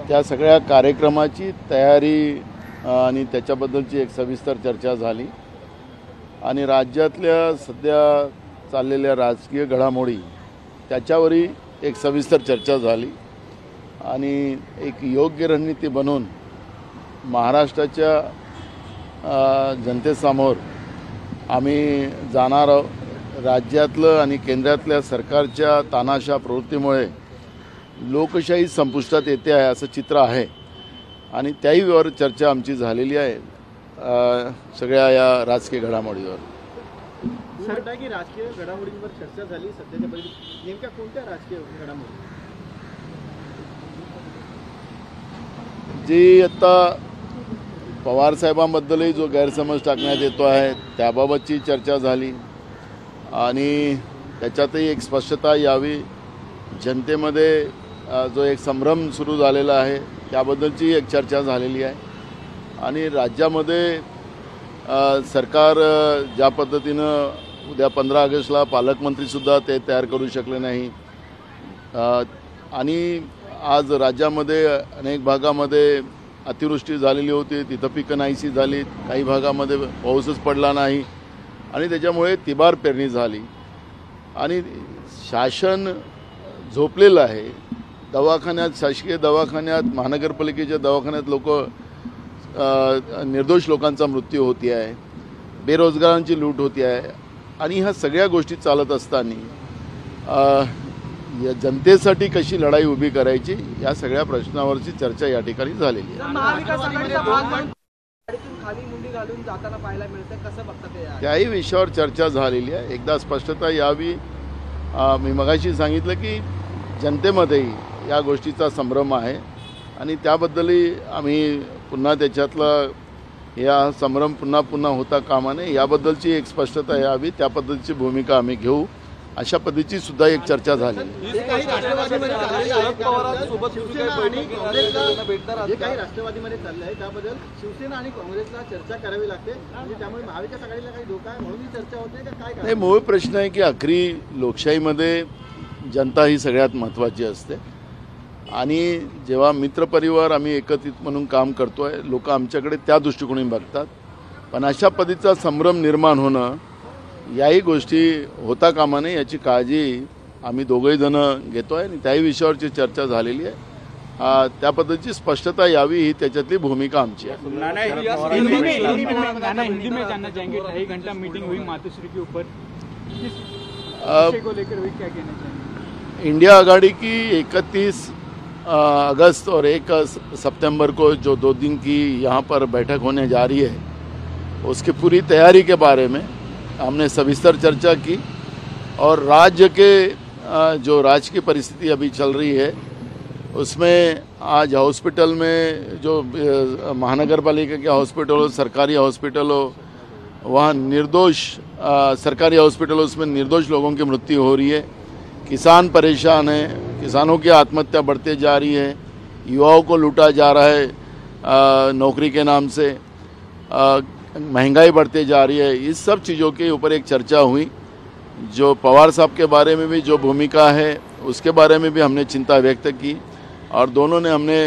त्या सगळ्या कार्यक्रमाची तयारी आणि त्याच्याबद्दलची एक सविस्तर चर्चा झाली आणि राज्यातल्या सध्या चाललेल्या राजकीय घडामोडी त्याच्यावरही एक सविस्तर चर्चा झाली आणि एक योग्य रणनीती बनवून महाराष्ट्राच्या जनतेसमोर आम्ही जाणार आहोत. राज्यातलं आणि केंद्रातल्या सरकारच्या तानाशा प्रवृत्तीमुळे लोकशाही संपुष्टात येते आहे असं चित्र आहे आणि त्याहीवर चर्चा आमची झालेली आहे सगळ्या या राजकीय घडामोडीवर. सर की राजकीय घडामोडींवर चर्चा झाली सध्याच्या परिस्थितीत नेमक्या कोणत्या राजकीय घडामोडी जी आता पवार साहेबांबद्दलही जो गैरसमज टाकण्यात येतो आहे त्याबाबतची चर्चा झाली आणि त्याच्यातही एक स्पष्टता यावी. जनतेमध्ये जो एक संभ्रम सुरू झालेला आहे त्याबद्दलची एक चर्चा झालेली आहे आणि राज्यामध्ये सरकार ज्या पद्धतीनं उद्या 15 ऑगस्टला पालकमंत्रीसुद्धा ते तयार करू शकले नाही आणि आज राज्यामध्ये अनेक भागामध्ये अतिवृष्टी झालेली होती, तिथं पिकं नाहीशी झाली, काही भागामध्ये पाऊसच पडला नाही आणि त्याच्यामुळे तिबार पेरणी झाली आणि शासन झोपलेलं आहे. दवाखान्यात, शासकीय दवाखान्यात, महानगरपालिकेच्या दवाखान्यात निर्दोष लोकांचा मृत्यू होती आहे, बेरोजगारांची लूट होती आहे आणि ह्या सगळ्या गोष्टी चालत असताना या जनतेसाठी कशी लढाई उभी करायची या सगळ्या प्रश्नावरची चर्चा या ठिकाणी झालेली आहे. त्याही विषयावर चर्चा झालेली आहे. एकदा स्पष्टता यावी. मी मगाशी सांगितलं की जनतेमध्येही या गोष्टीचा संभ्रम आहे आणि त्याबद्दलही आम्ही पुन्हा त्याच्यातला या संभ्रम पुन्हा होता कामा नये याबद्दलची एक स्पष्टता यावी. त्या पद्धतीची भूमिका आम्ही घेऊ अशा पद्धतीची सुद्धा एक चर्चा झाली. राष्ट्रवादीमध्ये चाललंय त्याबद्दल शिवसेना आणि काँग्रेसला चर्चा करावी लागते म्हणजे त्यामुळे महाविकास आघाडीला काही धोका आहे म्हणून ही चर्चा होते का काय? नाही, मूळ प्रश्न आहे की आखरी लोकशाहीमध्ये जनता ही सगळ्यात महत्त्वाची असते आणि जेव्हा मित्रपरिवार आम्ही एकत्रित म्हणून काम करतो आहे लोक आमच्याकडे त्या दृष्टिकोनाने बघतात पण अशा पद्धतीचा संभ्रम निर्माण होणं याही गोष्टी होता कामा नये याची काळजी आम्ही दोघंही जण घेतो आहे आणि त्याही विषयावरची चर्चा झालेली आहे. त्या पद्धतीची स्पष्टता यावी ही त्याच्यातली भूमिका आमची आहे. इंडिया आघाड़ी की 31 अगस्त और 1 सितंबर को जो 2 दिन की यहाँ पर बैठक होने जा रही है उसकी पूरी तैयारी के बारे में हमने सविस्तर चर्चा की और राज्य के जो राजकीय परिस्थिति अभी चल रही है उसमें आज हॉस्पिटल में जो महानगर पालिका के हॉस्पिटल हो, सरकारी हॉस्पिटल हो, वहाँ निर्दोष सरकारी हॉस्पिटल उसमें निर्दोष लोगों की मृत्यु हो रही है. किसान परेशान हैं, किसानों की आत्महत्या बढ़ते जा रही है, युवाओं को लूटा जा रहा है नौकरी के नाम से, महंगाई बढ़ते जा रही है. इस सब चीज़ों के ऊपर एक चर्चा हुई. जो पवार साहब के बारे में भी जो भूमिका है उसके बारे में भी हमने चिंता व्यक्त की और दोनों ने हमने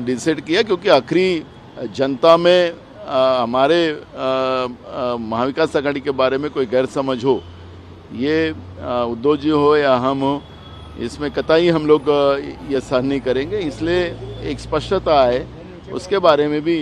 डिसाइड किया क्योंकि आखिरी जनता में हमारे महाविकास आघाड़ी के बारे में कोई गैरसमझ हो, ये उद्धव जी हो या हम हो, इसमें कतई हम लोग ये सहन नहीं करेंगे. इसलिए एक स्पष्टता है उसके बारे में भी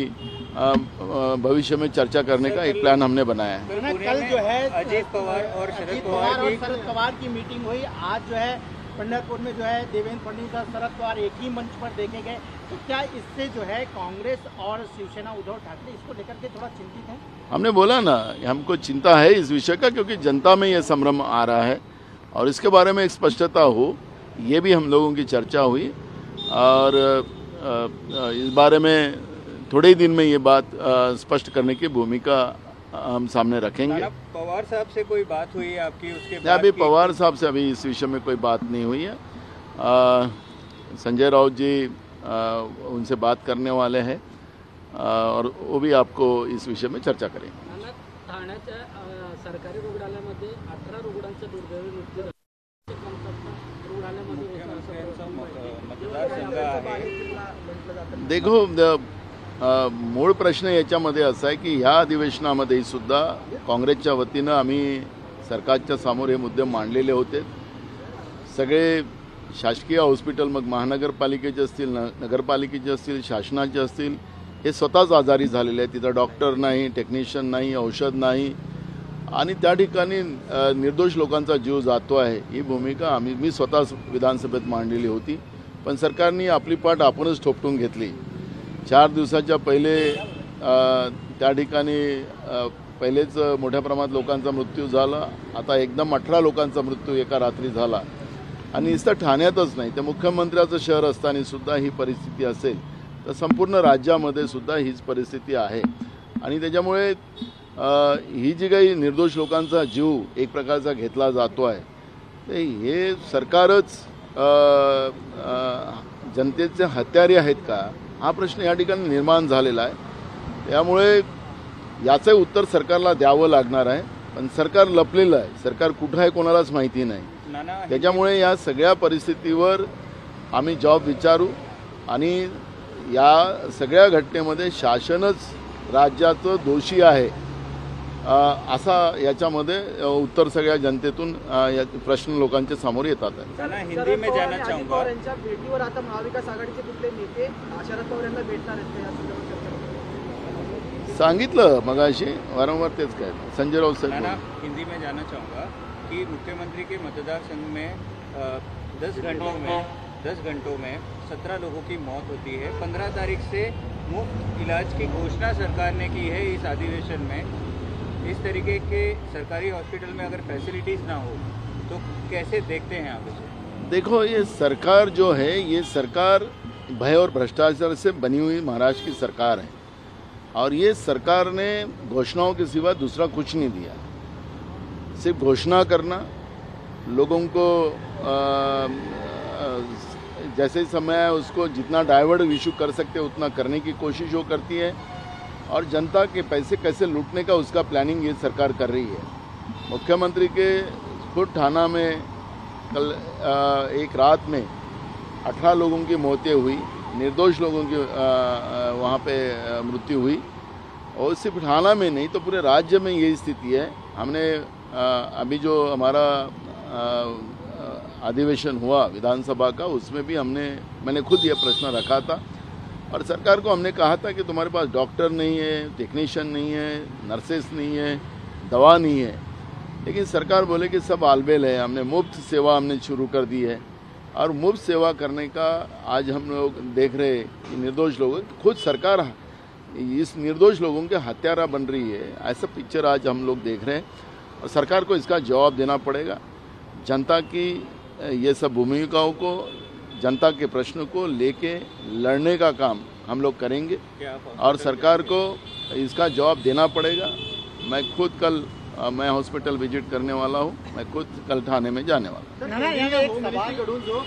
भविष्य में चर्चा करने का एक प्लान हमने बनाया है. कल जो है अजीत पवार और शरद पवार की मीटिंग हुई. आज जो है पंढरपुर में जो है देवेंद्र फडणवीस और शरद पवार एक ही मंच पर देखे गए. तो क्या इससे जो है कांग्रेस और शिवसेना उद्धव ठाकरे इसको लेकर के थोड़ा चिंतित है? हमने बोला ना हमको चिंता है इस विषय का क्योंकि जनता में यह संभ्रम आ रहा है और इसके बारे में एक स्पष्टता हो, ये भी हम लोगों की चर्चा हुई और इस बारे में थोड़े ही दिन में ये बात स्पष्ट करने की भूमिका हम सामने रखेंगे. पवार साहब से कोई बात हुई है आपकी उसके बाद? अभी पवार साहब से अभी इस विषय में कोई बात नहीं हुई है. संजय राउत जी उनसे बात करने वाले हैं और वो भी आपको इस विषय में चर्चा करेंगे. ठाण्याच्या सरकारी रुग्णालयामध्ये 18 रुग्णांचा दुर्दैवी मृत्यू रुग्णालयामध्ये मतदारसंघ आहे. म्हटलं जातं? देखो मूळ प्रश्न याच्यामध्ये असा आहे की ह्या अधिवेशनामध्ये सुद्धा काँग्रेसच्या वतीनं आम्ही सरकारच्या समोर हे मुद्दे मांडलेले होते. सगळे शासकीय हॉस्पिटल मग महानगरपालिकेचे असतील, नगरपालिकेचे असतील, शासनाचे असतील, हे स्वतःच आजारी झालेले आहेत. तिथं डॉक्टर नाही, टेक्निशियन नाही, औषध नाही आणि त्या ठिकाणी निर्दोष लोकांचा जीव जातो आहे. ही भूमिका मी स्वतः विधानसभेत मांडलेली होती. पण सरकारने आपली पाठ आपणच थोपटून घेतली. 4 दिवसाच्या पहिले त्या ठिकाणी पहिलेच मोठ्या प्रमाणात लोकांचा मृत्यू झाला. आता एकदम 18 लोकांचा मृत्यू एका रात्री झाला आणि नुसतं ठाण्यातच नाही तर मुख्यमंत्र्याचं शहर असताना सुद्धा ही परिस्थिती असेल तर संपूर्ण राज्यामध्ये सुद्धा हीच परिस्थिती आहे. आणि त्याच्यामुळे ही जी काही निर्दोष लोकांचा जीव एक प्रकारचा घेतला जातो आहे ते हे सरकारच जनतेचे हत्यारे आहेत का, हा प्रश्न या ठिकाणी निर्माण झालेला आहे. त्यामुळे याचं उत्तर सरकारला द्यावं लागणार आहे. पण सरकार लपलेलं आहे, सरकार कुठं आहे कोणालाच माहिती नाही. त्याच्यामुळे या सगळ्या परिस्थितीवर आम्ही जॉब विचारू आणि या सगळ्या घटनेमध्ये शासनच राज्याचं दोषी आहे असा याच्यामध्ये उत्तर सगळ्या जनतेतून प्रश्न लोकांच्या समोर येतात. हिंदी में जाना चाहूंगा, यांच्या भेटीवर आता महाविकास आघाडीचे कुठले नेते शरद पवार यांना भेटणार आहेत का, या संदर्भात सांगितलं मगाशी वारंवार तेच काय संजय राऊत साहेब. हिंदी में जाना चाहूँगा कि मुख्यमंत्री के मतदार संघ में 10 घंटों में 17 लोगों की मौत होती है. 15 तारीख से मुफ्त इलाज की घोषणा सरकार ने की है. इस अधिवेशन में इस तरीके के सरकारी हॉस्पिटल में अगर फैसिलिटीज़ ना हो तो कैसे देखते हैं आप इसे? देखो ये सरकार जो है ये सरकार भय और भ्रष्टाचार से बनी हुई महाराष्ट्र की सरकार है और ये सरकार ने घोषणाओं के सिवा दूसरा कुछ नहीं दिया. सिर्फ घोषणा करना, लोगों को जैसे समय है उसको जितना डाइवर्ट इशू कर सकते उतना करने की कोशिश वो करती है और जनता के पैसे कैसे लूटने का उसका प्लानिंग ये सरकार कर रही है. मुख्यमंत्री के खुद थाना में कल एक रात में 18 लोगों की मौतें हुई, निर्दोष लोगों की वहाँ पे मृत्यु हुई. और सिर्फ थाना में नहीं तो पूरे राज्य में यही स्थिति है. हमने अभी जो हमारा अधिवेशन हुआ विधानसभा का उसमें भी मैंने खुद ये प्रश्न रखा था और सरकार को हमने कहा था कि तुम्हारे पास डॉक्टर नहीं है, टेक्नीशियन नहीं है, नर्सेस नहीं है, दवा नहीं है. लेकिन सरकार बोले कि सब आलबेल है. हमने मुफ्त सेवा शुरू कर दी है और मुफ्त सेवा करने का आज हम लोग देख रहे हैं कि निर्दोष लोग खुद सरकार इस निर्दोष लोगों के हत्यारा बन रही है. ऐसा पिक्चर आज हम लोग देख रहे हैं और सरकार को इसका जवाब देना पड़ेगा. जनता की ये सब भूमिकाओं को, जनता के प्रश्न को लेके लड़ने का काम हम लोग करेंगे और सरकार को इसका जवाब देना पड़ेगा. मैं खुद कल मैं हॉस्पिटल विजिट करने वाला हूँ. मैं खुद कल ठाणे में जाने वाला हूँ. मिनिस्ट्रीकडून जो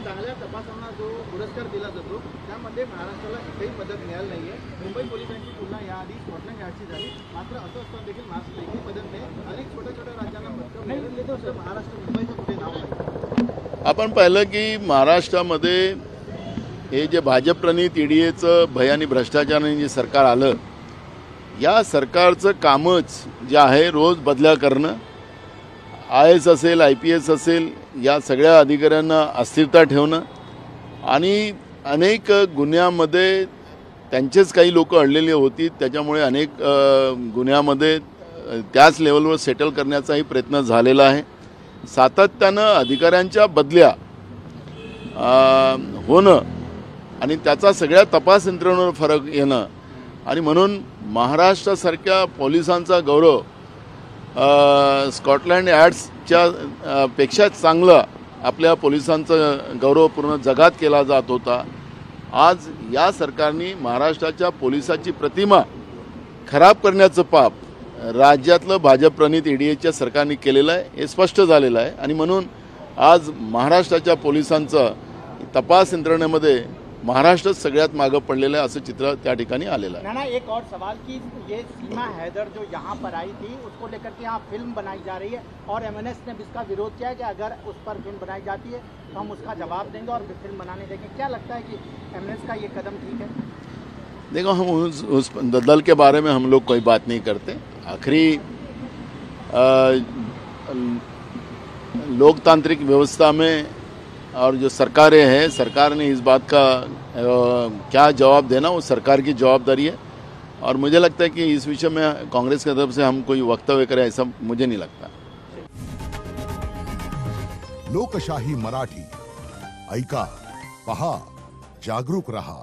चांगल्या तपासांना जो पुरस्कार दिला जातो त्यामध्ये महाराष्ट्राला एकही पदक मिळालं नाहीये. मुंबई पोलिसांची तुलना याआधी स्कॉटलंड यार्डची झाली. मात्र असं असताना देखील महाराष्ट्रात एकही पदक नाही. अनेक छोट्या छोट्या राज्यांना पदक मिळाले तर महाराष्ट्र मुंबईचं कुठे नाव नाही. आपण पाहिलं की महाराष्ट्रामध्ये हे जे भाजप प्रणित ईडीएचं भय आणि भ्रष्टाचाराने जे सरकार आलं, या सरकारचं कामच जे आहे रोज बदल्या करणं. IAS असेल, IPS असेल, या सगळ्या अधिकाऱ्यांना अस्थिरता ठेवणं आणि अनेक गुन्ह्यामध्ये त्यांचेच काही लोक अडलेली होती. त्याच्यामुळे अनेक गुन्ह्यामध्ये त्याच लेवलवर सेटल करण्याचाही प्रयत्न झालेला आहे. सातत्यानं अधिकाऱ्यांच्या बदल्या होणं आणि त्याचा सगळ्या तपास यंत्रणेवर फरक येणं आणि म्हणून महाराष्ट्रासारख्या पोलिसांचा गौरव स्कॉटलँड यार्ड्सच्या पेक्षा चांगलं आपल्या पोलिसांचा गौरव पूर्ण जगात केला जात होता. आज या सरकारने महाराष्ट्राच्या पोलिसाची प्रतिमा खराब करण्याचं पाप राज्यातलं भाजप प्रणित ईडीएच्या सरकारने केलेलं आहे. हे स्पष्ट झालेलं आहे आणि म्हणून आज महाराष्ट्राच्या पोलिसांचा तपास यंत्रणेमध्ये महाराष्ट्र सगळ्यात मागं पडलेलं आहे असं चित्र त्या ठिकाणी आलेलं आहे. नाना, एक और सवाल कि ये सीमा हैदर जो यहाँ पर आई थी उसको लेकर के यहाँ फिल्म बनाई जा रही है और एमएनएस ने भी इसका विरोध किया है कि अगर उस पर फिल्म बनाई जाती है तो हम उसका जवाब देंगे और फिल्म बनाने देंगे। क्या लगता है कि एमएनएस का ये कदम ठीक है? देखो, हम उस दल के बारे में हम लोग कोई बात नहीं करते। आखिरी लोकतांत्रिक व्यवस्था में और जो सरकारें हैं, सरकार ने इस बात का क्या जवाब देना वो सरकार की जवाबदारी है और मुझे लगता है कि इस विषय में कांग्रेस की तरफ से हम कोई वक्तव्य करें ऐसा मुझे नहीं लगता। लोकशाही मराठी ऐका, पहा, जागरूक रहा।